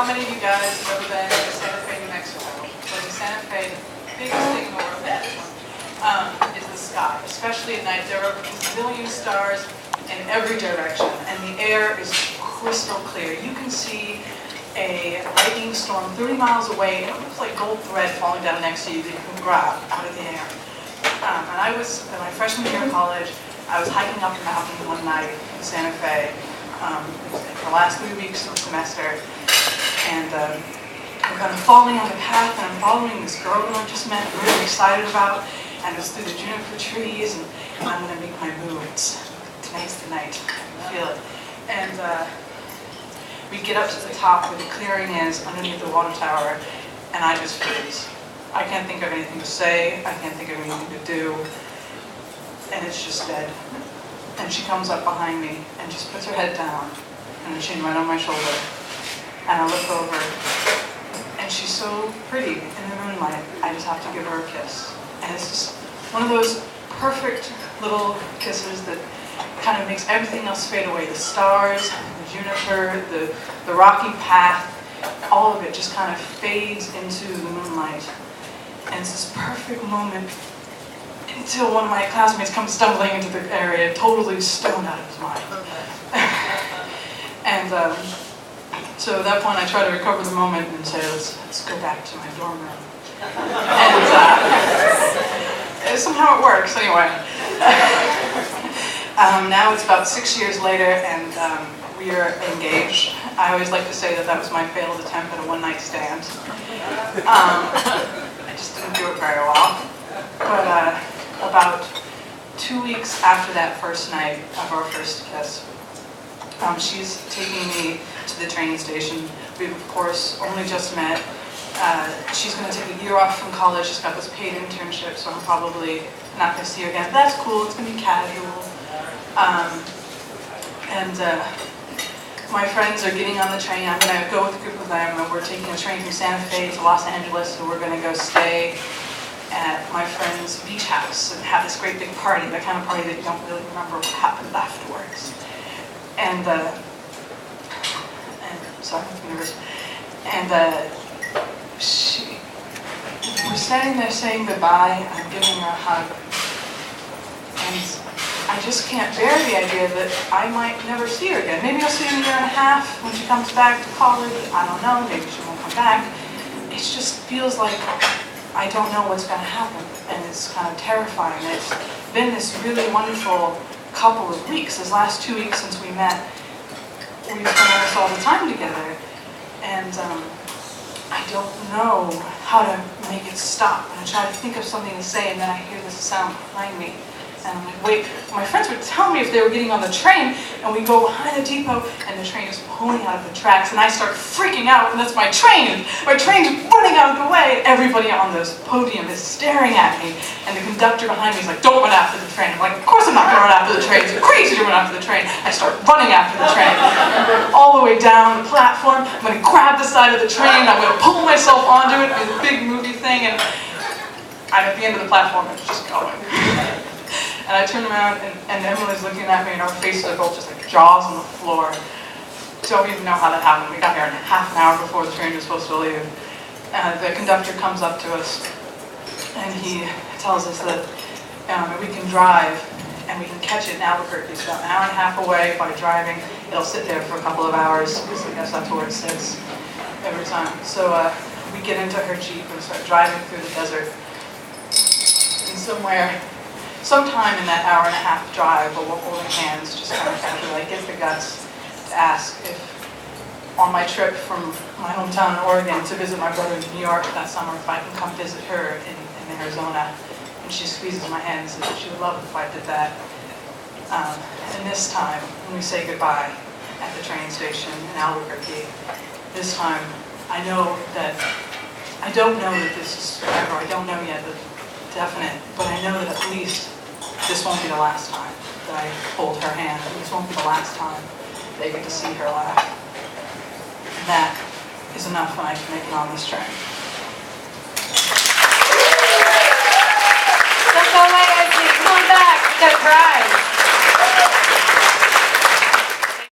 how many of you guys have ever been to Santa Fe, New Mexico? So in Santa Fe, the biggest thing in the world is the sky, especially at night. There are a zillion stars in every direction, and the air is crystal clear. You can see a lightning storm 30 miles away, and it looks like gold thread falling down next to you that you can grab out of the air. And I was, in my freshman year of college, I was hiking up the mountain one night in Santa Fe, for the last 3 weeks of the semester, and I'm kind of falling on the path, and I'm following this girl that I just met, really excited about, and it's through the juniper trees, and I'm going to make my moves. Tonight's the night, I can feel it. And we get up to the top where the clearing is underneath the water tower, and I just freeze. I can't think of anything to say, I can't think of anything to do, and it's just dead. And she comes up behind me and just puts her head down and her chin right on my shoulder. And I look over, and she's so pretty in the moonlight, I just have to give her a kiss. And it's just one of those perfect little kisses that kind of makes everything else fade away. The stars, the juniper, the rocky path, all of it just kind of fades into the moonlight. And it's this perfect moment until one of my classmates comes stumbling into the area, totally stoned out of his mind. And so at that point I try to recover the moment and say, let's go back to my dorm room. And somehow it works, anyway. Now it's about 6 years later, and we are engaged. I always like to say that was my failed attempt at a one-night stand. I just didn't do it very well. But about 2 weeks after that first night of our first kiss, she's taking me to the train station. We've, of course, only just met. She's going to take a year off from college. She's got this paid internship, so I'm probably not going to see her again. But that's cool. It's going to be casual. My friends are getting on the train. I'm going to go with a group of them, and we're taking a train from Santa Fe to Los Angeles, so we're going to go stay at my friend's beach house and have this great big party, the kind of party that you don't really remember what happened afterwards. And sorry, I'm nervous. And we're standing there saying goodbye. I'm giving her a hug, and I just can't bear the idea that I might never see her again. Maybe I'll see her in a year and a half when she comes back to college. I don't know. Maybe she won't come back. It just feels like I don't know what's going to happen, and it's kind of terrifying. It's been this really wonderful couple of weeks, this last 2 weeks since we met. We spend almost all the time together, and I don't know how to make it stop. And I try to think of something to say, and then I hear this sound behind me. And I'm like, wait, my friends would tell me if they were getting on the train, and we go behind the depot, and the train is pulling out of the tracks, and I start freaking out, and that's my train! My train's running out of the way! Everybody on this podium is staring at me, and the conductor behind me is like, don't run after the train. I'm like, of course I'm not going to run after the train. It's crazy to run after the train. I start running after the train. All the way down the platform, I'm going to grab the side of the train, I'm going to pull myself onto it, it's a big movie thing, and I'm at the end of the platform, and it's just going. And I turn around, and Emily's looking at me, and our faces are both just like jaws on the floor. Don't even know how that happened. We got here half an hour before the train was supposed to leave. The conductor comes up to us, and he tells us that we can drive, and we can catch it in Albuquerque. It's about an hour and a half away by driving. It'll sit there for a couple of hours, because I guess that's where it sits every time. So we get into her Jeep and start driving through the desert. And sometime in that hour and a half drive, where we're holding hands, just kind of casually, I get the guts to ask if, on my trip from my hometown in Oregon to visit my brother in New York that summer, if I can come visit her in Arizona. And she squeezes my hand and says that she would love if I did that. And this time, when we say goodbye at the train station in Albuquerque, this time, I don't know that this is forever. I don't know yet the definite, but I know that at least this won't be the last time that I hold her hand. This won't be the last time they get to see her laugh. And that is enough when I can make it on this train. That's all right, Esme. Come on back. You gotta cry.